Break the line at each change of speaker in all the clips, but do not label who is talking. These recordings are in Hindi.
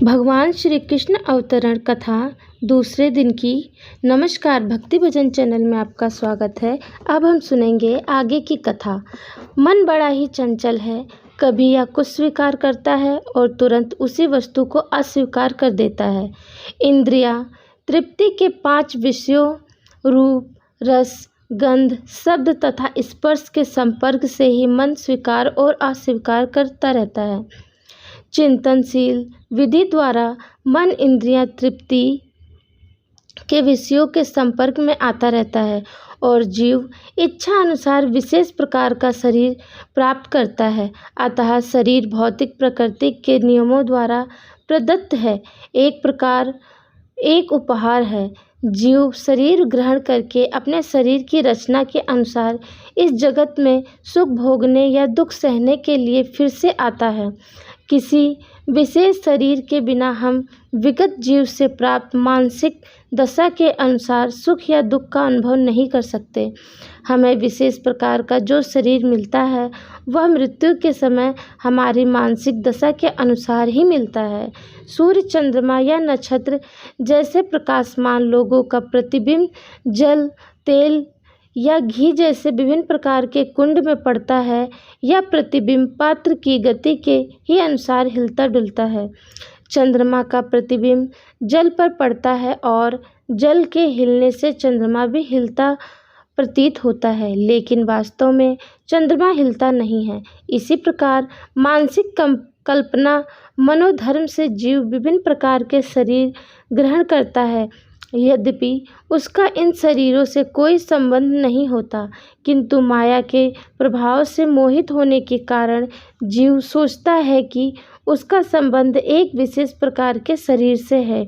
भगवान श्री कृष्ण अवतरण कथा दूसरे दिन की। नमस्कार, भक्ति भजन चैनल में आपका स्वागत है। अब हम सुनेंगे आगे की कथा। मन बड़ा ही चंचल है, कभी यह कुछ स्वीकार करता है और तुरंत उसी वस्तु को अस्वीकार कर देता है। इंद्रियां तृप्ति के 5 विषयों रूप, रस, गंध, शब्द तथा स्पर्श के संपर्क से ही मन स्वीकार और अस्वीकार करता रहता है। चिंतनशील विधि द्वारा मन इंद्रियां तृप्ति के विषयों के संपर्क में आता रहता है और जीव इच्छा अनुसार विशेष प्रकार का शरीर प्राप्त करता है। अतः शरीर भौतिक प्रकृति के नियमों द्वारा प्रदत्त है, एक उपहार है। जीव शरीर ग्रहण करके अपने शरीर की रचना के अनुसार इस जगत में सुख भोगने या दुख सहने के लिए फिर से आता है। किसी विशेष शरीर के बिना हम विगत जीव से प्राप्त मानसिक दशा के अनुसार सुख या दुख का अनुभव नहीं कर सकते। हमें विशेष प्रकार का जो शरीर मिलता है वह मृत्यु के समय हमारी मानसिक दशा के अनुसार ही मिलता है। सूर्य, चंद्रमा या नक्षत्र जैसे प्रकाशमान लोगों का प्रतिबिंब जल, तेल या घी जैसे विभिन्न प्रकार के कुंड में पड़ता है। यह प्रतिबिंब पात्र की गति के ही अनुसार हिलता डुलता है। चंद्रमा का प्रतिबिंब जल पर पड़ता है और जल के हिलने से चंद्रमा भी हिलता प्रतीत होता है, लेकिन वास्तव में चंद्रमा हिलता नहीं है। इसी प्रकार मानसिक कल्पना मनोधर्म से जीव विभिन्न प्रकार के शरीर ग्रहण करता है। यद्यपि उसका इन शरीरों से कोई संबंध नहीं होता, किंतु माया के प्रभाव से मोहित होने के कारण जीव सोचता है कि उसका संबंध एक विशेष प्रकार के शरीर से है।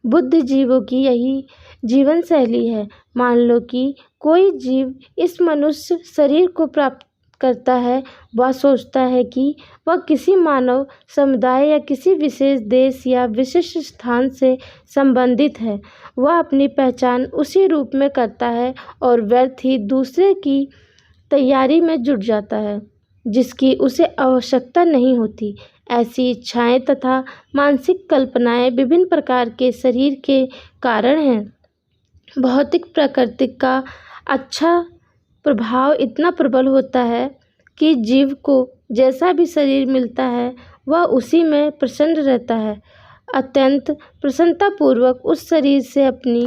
बुद्ध जीवों की यही जीवन शैली है। मान लो कि कोई जीव इस मनुष्य शरीर को प्राप्त करता है। वह सोचता है कि वह किसी मानव समुदाय या किसी विशेष देश या विशिष्ट स्थान से संबंधित है। वह अपनी पहचान उसी रूप में करता है और व्यर्थ ही दूसरे की तैयारी में जुट जाता है जिसकी उसे आवश्यकता नहीं होती। ऐसी इच्छाएं तथा मानसिक कल्पनाएं विभिन्न प्रकार के शरीर के कारण हैं। भौतिक प्रकृति का अच्छा प्रभाव इतना प्रबल होता है कि जीव को जैसा भी शरीर मिलता है वह उसी में प्रसन्न रहता है, अत्यंत प्रसन्नतापूर्वक उस शरीर से अपनी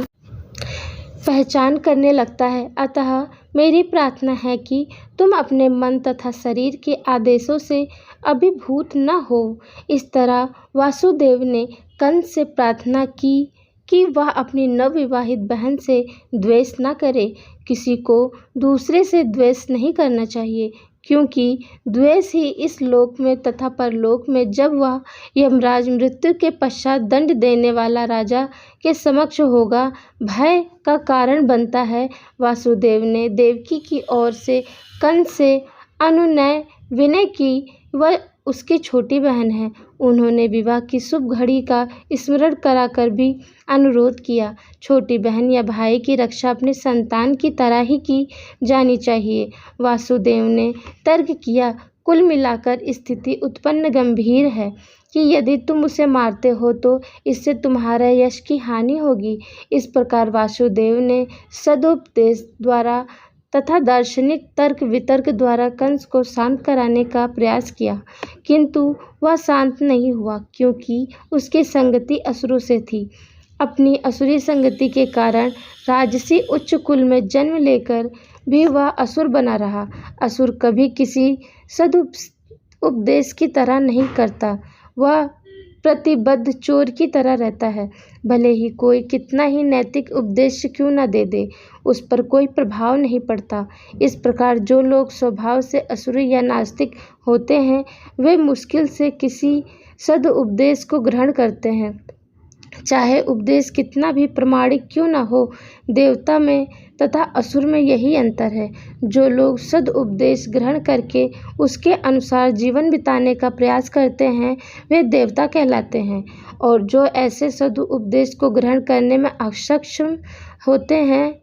पहचान करने लगता है। अतः मेरी प्रार्थना है कि तुम अपने मन तथा शरीर के आदेशों से अभिभूत न हो। इस तरह वासुदेव ने कंस से प्रार्थना की कि वह अपनी नवविवाहित बहन से द्वेष न करे। किसी को दूसरे से द्वेष नहीं करना चाहिए, क्योंकि द्वेष ही इस लोक में तथा परलोक में जब वह यमराज मृत्यु के पश्चात दंड देने वाला राजा के समक्ष होगा, भय का कारण बनता है। वासुदेव ने देवकी की ओर से कंस से अनुनय विनय की। वह उसकी छोटी बहन है। उन्होंने विवाह की शुभ घड़ी का स्मरण कराकर भी अनुरोध किया। छोटी बहन या भाई की रक्षा अपनी संतान की तरह ही की जानी चाहिए। वासुदेव ने तर्क किया, कुल मिलाकर स्थिति उत्पन्न गंभीर है कि यदि तुम उसे मारते हो तो इससे तुम्हारा यश की हानि होगी। इस प्रकार वासुदेव ने सदुपदेश द्वारा तथा दार्शनिक तर्क वितर्क द्वारा कंस को शांत कराने का प्रयास किया, किंतु वह शांत नहीं हुआ, क्योंकि उसकी संगति असुरों से थी। अपनी असुरी संगति के कारण राजसी उच्च कुल में जन्म लेकर भी वह असुर बना रहा। असुर कभी किसी सदुपदेश की तरह नहीं करता, वह प्रतिबद्ध चोर की तरह रहता है। भले ही कोई कितना ही नैतिक उपदेश क्यों न दे दे, उस पर कोई प्रभाव नहीं पड़ता। इस प्रकार जो लोग स्वभाव से असुरी या नास्तिक होते हैं, वे मुश्किल से किसी सदुपदेश को ग्रहण करते हैं, चाहे उपदेश कितना भी प्रामाणिक क्यों न हो। देवता में तथा असुर में यही अंतर है। जो लोग सदुपदेश ग्रहण करके उसके अनुसार जीवन बिताने का प्रयास करते हैं, वे देवता कहलाते हैं, और जो ऐसे सदुपदेश को ग्रहण करने में अक्षम होते हैं,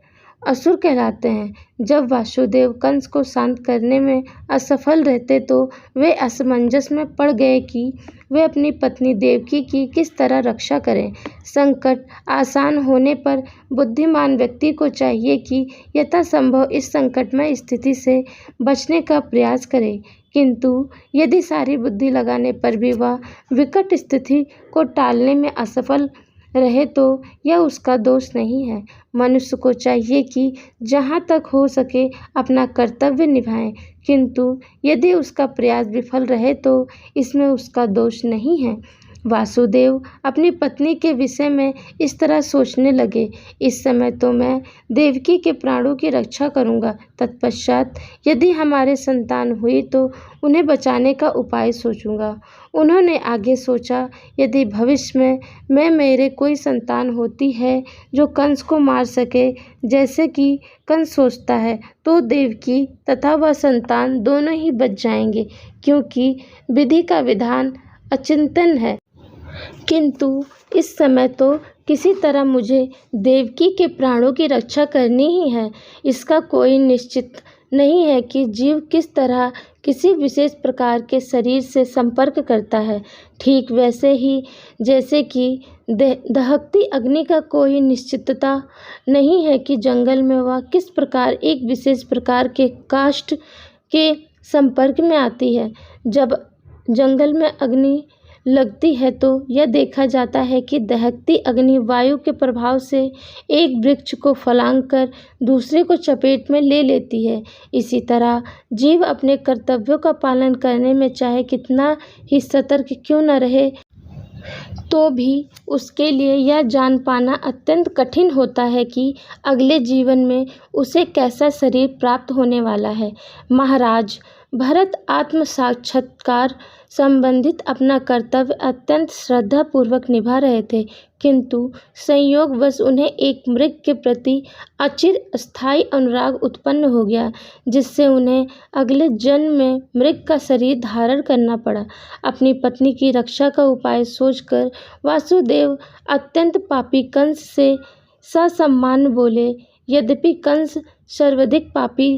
असुर कहलाते हैं। जब वासुदेव कंस को शांत करने में असफल रहते तो वे असमंजस में पड़ गए कि वे अपनी पत्नी देवकी की किस तरह रक्षा करें। संकट आसान होने पर बुद्धिमान व्यक्ति को चाहिए कि यथासंभव इस संकटमय स्थिति से बचने का प्रयास करे, किंतु यदि सारी बुद्धि लगाने पर भी वह विकट स्थिति को टालने में असफल रहे तो यह उसका दोष नहीं है। मनुष्य को चाहिए कि जहाँ तक हो सके अपना कर्तव्य निभाए, किंतु यदि उसका प्रयास विफल रहे तो इसमें उसका दोष नहीं है। वासुदेव अपनी पत्नी के विषय में इस तरह सोचने लगे, इस समय तो मैं देवकी के प्राणों की रक्षा करूंगा, तत्पश्चात यदि हमारे संतान हुई तो उन्हें बचाने का उपाय सोचूंगा। उन्होंने आगे सोचा, यदि भविष्य में मेरे कोई संतान होती है जो कंस को मार सके, जैसे कि कंस सोचता है, तो देवकी तथा वह संतान दोनों ही बच जाएंगे, क्योंकि विधि का विधान अचिंतन है। किंतु इस समय तो किसी तरह मुझे देवकी के प्राणों की रक्षा करनी ही है। इसका कोई निश्चित नहीं है कि जीव किस तरह किसी विशेष प्रकार के शरीर से संपर्क करता है। ठीक वैसे ही जैसे कि दहकती अग्नि का कोई निश्चितता नहीं है कि जंगल में वह किस प्रकार एक विशेष प्रकार के काष्ठ के संपर्क में आती है। जब जंगल में अग्नि लगती है तो यह देखा जाता है कि दहकती अग्नि वायु के प्रभाव से एक वृक्ष को फलांग कर दूसरे को चपेट में ले लेती है। इसी तरह जीव अपने कर्तव्यों का पालन करने में चाहे कितना ही सतर्क क्यों न रहे, तो भी उसके लिए यह जान पाना अत्यंत कठिन होता है कि अगले जीवन में उसे कैसा शरीर प्राप्त होने वाला है। महाराज, भरत आत्म साक्षात्कार संबंधित अपना कर्तव्य अत्यंत श्रद्धापूर्वक निभा रहे थे, किंतु संयोगवश उन्हें एक मृग के प्रति अचिर स्थायी अनुराग उत्पन्न हो गया, जिससे उन्हें अगले जन्म में मृग का शरीर धारण करना पड़ा। अपनी पत्नी की रक्षा का उपाय सोचकर वासुदेव अत्यंत पापी कंस से ससम्मान बोले। यद्यपि कंस सर्वाधिक पापी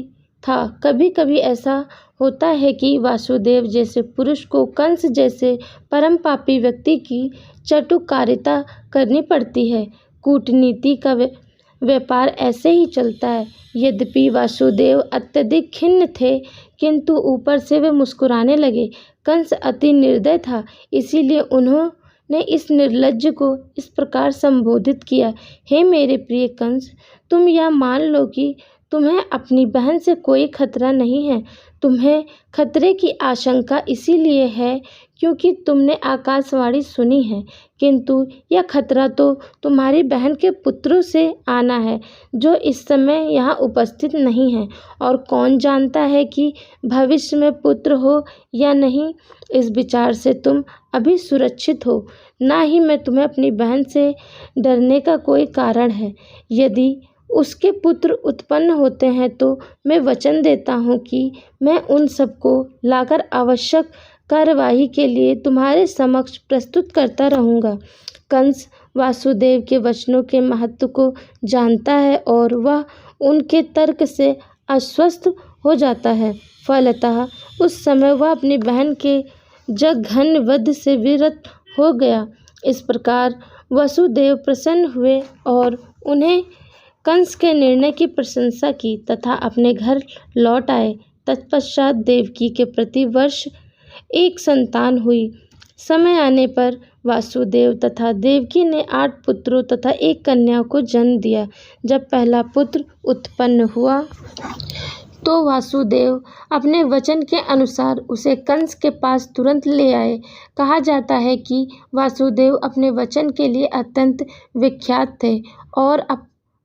था, कभी कभी ऐसा होता है कि वासुदेव जैसे पुरुष को कंस जैसे परम पापी व्यक्ति की चटुकारिता करनी पड़ती है। कूटनीति का व्यापार ऐसे ही चलता है। यद्यपि वासुदेव अत्यधिक खिन्न थे, किंतु ऊपर से वे मुस्कुराने लगे। कंस अति निर्दय था, इसीलिए उन्होंने इस निर्लज्ज को इस प्रकार संबोधित किया, हे मेरे प्रिय कंस, तुम यह मान लो कि तुम्हें अपनी बहन से कोई खतरा नहीं है। तुम्हें खतरे की आशंका इसीलिए है क्योंकि तुमने आकाशवाणी सुनी है, किंतु यह खतरा तो तुम्हारी बहन के पुत्रों से आना है, जो इस समय यहाँ उपस्थित नहीं है, और कौन जानता है कि भविष्य में पुत्र हो या नहीं। इस विचार से तुम अभी सुरक्षित हो, ना ही मैं तुम्हें अपनी बहन से डरने का कोई कारण है। यदि उसके पुत्र उत्पन्न होते हैं तो मैं वचन देता हूँ कि मैं उन सबको लाकर आवश्यक कार्यवाही के लिए तुम्हारे समक्ष प्रस्तुत करता रहूँगा। कंस वासुदेव के वचनों के महत्व को जानता है और वह उनके तर्क से आश्वस्त हो जाता है। फलतः उस समय वह अपनी बहन के जघन्य वध से विरत हो गया। इस प्रकार वसुदेव प्रसन्न हुए और उन्हें कंस के निर्णय की प्रशंसा की तथा अपने घर लौट आए। तत्पश्चात देवकी के प्रति वर्ष एक संतान हुई। समय आने पर वासुदेव तथा देवकी ने 8 पुत्रों तथा 1 कन्या को जन्म दिया। जब पहला पुत्र उत्पन्न हुआ तो वासुदेव अपने वचन के अनुसार उसे कंस के पास तुरंत ले आए। कहा जाता है कि वासुदेव अपने वचन के लिए अत्यंत विख्यात थे और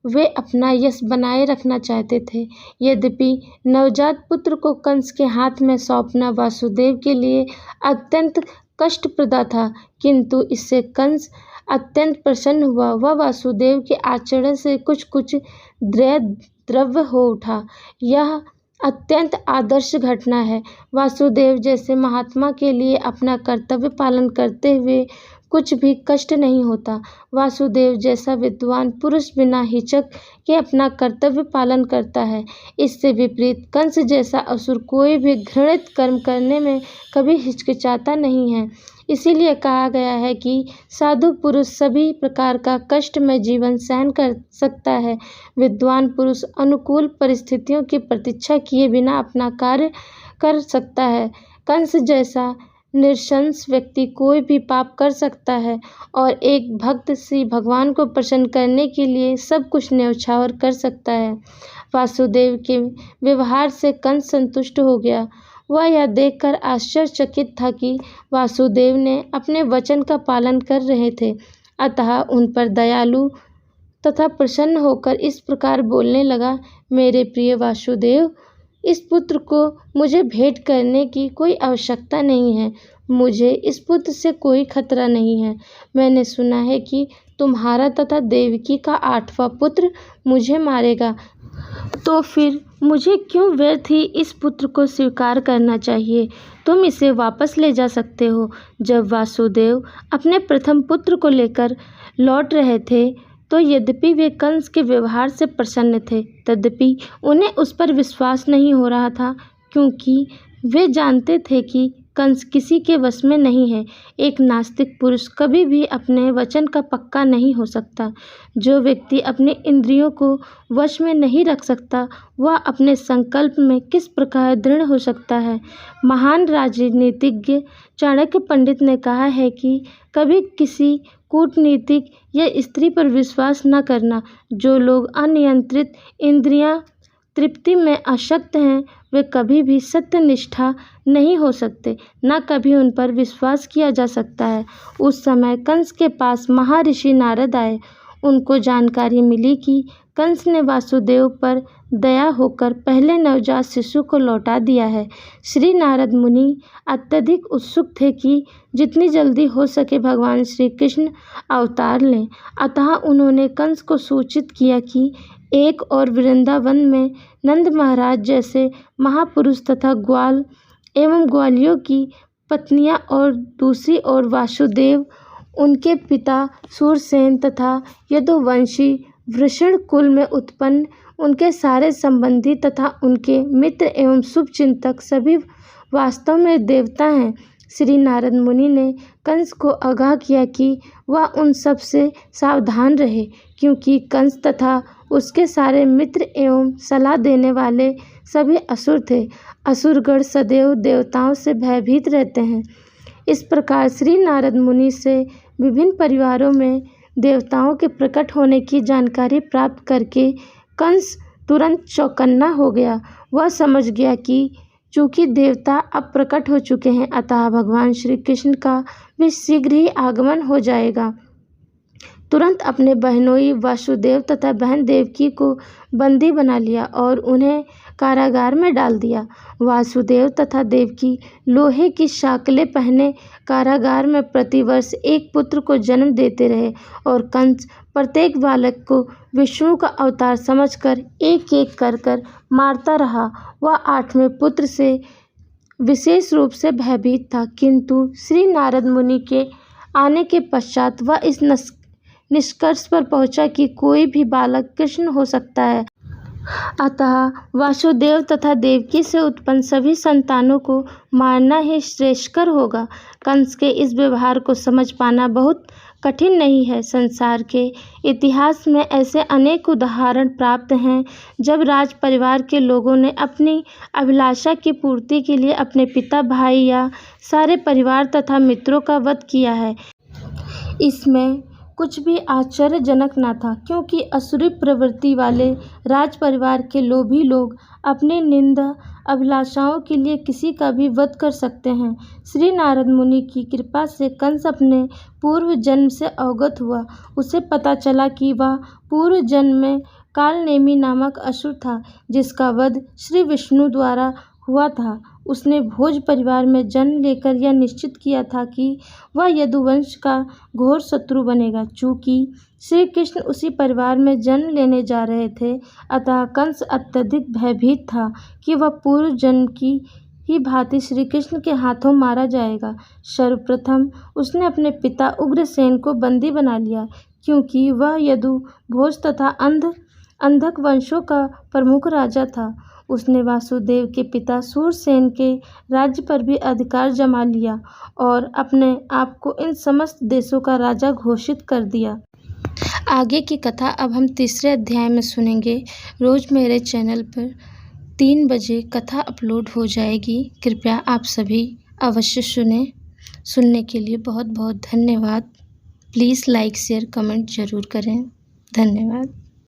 वे अपना यश बनाए रखना चाहते थे। यद्यपि नवजात पुत्र को कंस के हाथ में सौंपना वासुदेव के लिए अत्यंत कष्टप्रद था, किंतु इससे कंस अत्यंत प्रसन्न हुआ। वह वासुदेव के आचरण से कुछ द्रव्य हो उठा। यह अत्यंत आदर्श घटना है। वासुदेव जैसे महात्मा के लिए अपना कर्तव्य पालन करते हुए कुछ भी कष्ट नहीं होता। वासुदेव जैसा विद्वान पुरुष बिना हिचक के अपना कर्तव्य पालन करता है। इससे विपरीत कंस जैसा असुर कोई भी घृणित कर्म करने में कभी हिचकिचाता नहीं है। इसीलिए कहा गया है कि साधु पुरुष सभी प्रकार का कष्टमय जीवन सहन कर सकता है। विद्वान पुरुष अनुकूल परिस्थितियों की प्रतीक्षा किए बिना अपना कार्य कर सकता है। कंस जैसा निरशंस व्यक्ति कोई भी पाप कर सकता है और एक भक्त श्री भगवान को प्रसन्न करने के लिए सब कुछ न्यौछावर कर सकता है। वासुदेव के व्यवहार से कंस संतुष्ट हो गया। वह यह देखकर आश्चर्यचकित था कि वासुदेव ने अपने वचन का पालन कर रहे थे। अतः उन पर दयालु तथा प्रसन्न होकर इस प्रकार बोलने लगा, मेरे प्रिय वासुदेव, इस पुत्र को मुझे भेंट करने की कोई आवश्यकता नहीं है। मुझे इस पुत्र से कोई खतरा नहीं है। मैंने सुना है कि तुम्हारा तथा देवकी का 8वां पुत्र मुझे मारेगा, तो फिर मुझे क्यों व्यर्थ ही इस पुत्र को स्वीकार करना चाहिए। तुम इसे वापस ले जा सकते हो। जब वासुदेव अपने प्रथम पुत्र को लेकर लौट रहे थे तो यद्यपि वे कंस के व्यवहार से प्रसन्न थे, तद्यपि उन्हें उस पर विश्वास नहीं हो रहा था, क्योंकि वे जानते थे कि कंस किसी के वश में नहीं है। एक नास्तिक पुरुष कभी भी अपने वचन का पक्का नहीं हो सकता। जो व्यक्ति अपने इंद्रियों को वश में नहीं रख सकता, वह अपने संकल्प में किस प्रकार दृढ़ हो सकता है। महान राजनीतिज्ञ चाणक्य पंडित ने कहा है कि कभी किसी कूटनीतिक या स्त्री पर विश्वास न करना। जो लोग अनियंत्रित इंद्रियां तृप्ति में आसक्त हैं, वे कभी भी सत्यनिष्ठा नहीं हो सकते, न कभी उन पर विश्वास किया जा सकता है। उस समय कंस के पास महर्षि नारद आए। उनको जानकारी मिली कि कंस ने वासुदेव पर दया होकर पहले नवजात शिशु को लौटा दिया है। श्री नारद मुनि अत्यधिक उत्सुक थे कि जितनी जल्दी हो सके भगवान श्री कृष्ण अवतार लें। अतः उन्होंने कंस को सूचित किया कि एक और वृंदावन में नंद महाराज जैसे महापुरुष तथा ग्वाल एवं ग्वालियों की पत्नियां और दूसरी ओर वासुदेव, उनके पिता सूरसेन तथा यदुवंशी वृषण कुल में उत्पन्न उनके सारे संबंधी तथा उनके मित्र एवं शुभचिंतक सभी वास्तव में देवता हैं। श्री नारद मुनि ने कंस को आगाह किया कि वह उन सब से सावधान रहे, क्योंकि कंस तथा उसके सारे मित्र एवं सलाह देने वाले सभी असुर थे। असुरगण सदैव देवताओं से भयभीत रहते हैं। इस प्रकार श्री नारद मुनि से विभिन्न परिवारों में देवताओं के प्रकट होने की जानकारी प्राप्त करके कंस तुरंत चौकन्ना हो गया। वह समझ गया कि चूंकि देवता अब प्रकट हो चुके हैं, अतः भगवान श्री कृष्ण का भी शीघ्र ही आगमन हो जाएगा। तुरंत अपने बहनोई वासुदेव तथा बहन देवकी को बंदी बना लिया और उन्हें कारागार में डाल दिया। वासुदेव तथा देवकी लोहे की साकलें पहने कारागार में प्रतिवर्ष एक पुत्र को जन्म देते रहे और कंस प्रत्येक बालक को विष्णु का अवतार समझकर एक एक कर मारता रहा। वह 8वें पुत्र से विशेष रूप से भयभीत था, किंतु श्री नारद मुनि के आने के पश्चात वह इस निष्कर्ष पर पहुंचा कि कोई भी बालक कृष्ण हो सकता है। अतः वासुदेव तथा देवकी से उत्पन्न सभी संतानों को मारना ही श्रेयस्कर होगा। कंस के इस व्यवहार को समझ पाना बहुत कठिन नहीं है। संसार के इतिहास में ऐसे अनेक उदाहरण प्राप्त हैं जब राज परिवार के लोगों ने अपनी अभिलाषा की पूर्ति के लिए अपने पिता, भाई या सारे परिवार तथा मित्रों का वध किया है। इसमें कुछ भी आश्चर्यजनक न था, क्योंकि असुरी प्रवृत्ति वाले राज परिवार के लोभी लोग अपनी निंदा अभिलाषाओं के लिए किसी का भी वध कर सकते हैं। श्री नारद मुनि की कृपा से कंस अपने पूर्व जन्म से अवगत हुआ। उसे पता चला कि वह पूर्व जन्म में कालनेमी नामक असुर था, जिसका वध श्री विष्णु द्वारा हुआ था। उसने भोज परिवार में जन्म लेकर यह निश्चित किया था कि वह यदुवंश का घोर शत्रु बनेगा। चूँकि श्री कृष्ण उसी परिवार में जन्म लेने जा रहे थे, अतः कंस अत्यधिक भयभीत था कि वह पूर्व जन्म की ही भांति श्री कृष्ण के हाथों मारा जाएगा। सर्वप्रथम उसने अपने पिता उग्रसेन को बंदी बना लिया, क्योंकि वह यदु भोज तथा अंधक वंशों का प्रमुख राजा था। उसने वासुदेव के पिता सूरसेन के राज्य पर भी अधिकार जमा लिया और अपने आप को इन समस्त देशों का राजा घोषित कर दिया। आगे की कथा अब हम तीसरे अध्याय में सुनेंगे। रोज मेरे चैनल पर 3 बजे कथा अपलोड हो जाएगी। कृपया आप सभी अवश्य सुनने के लिए बहुत बहुत धन्यवाद। प्लीज़ लाइक शेयर कमेंट ज़रूर करें। धन्यवाद।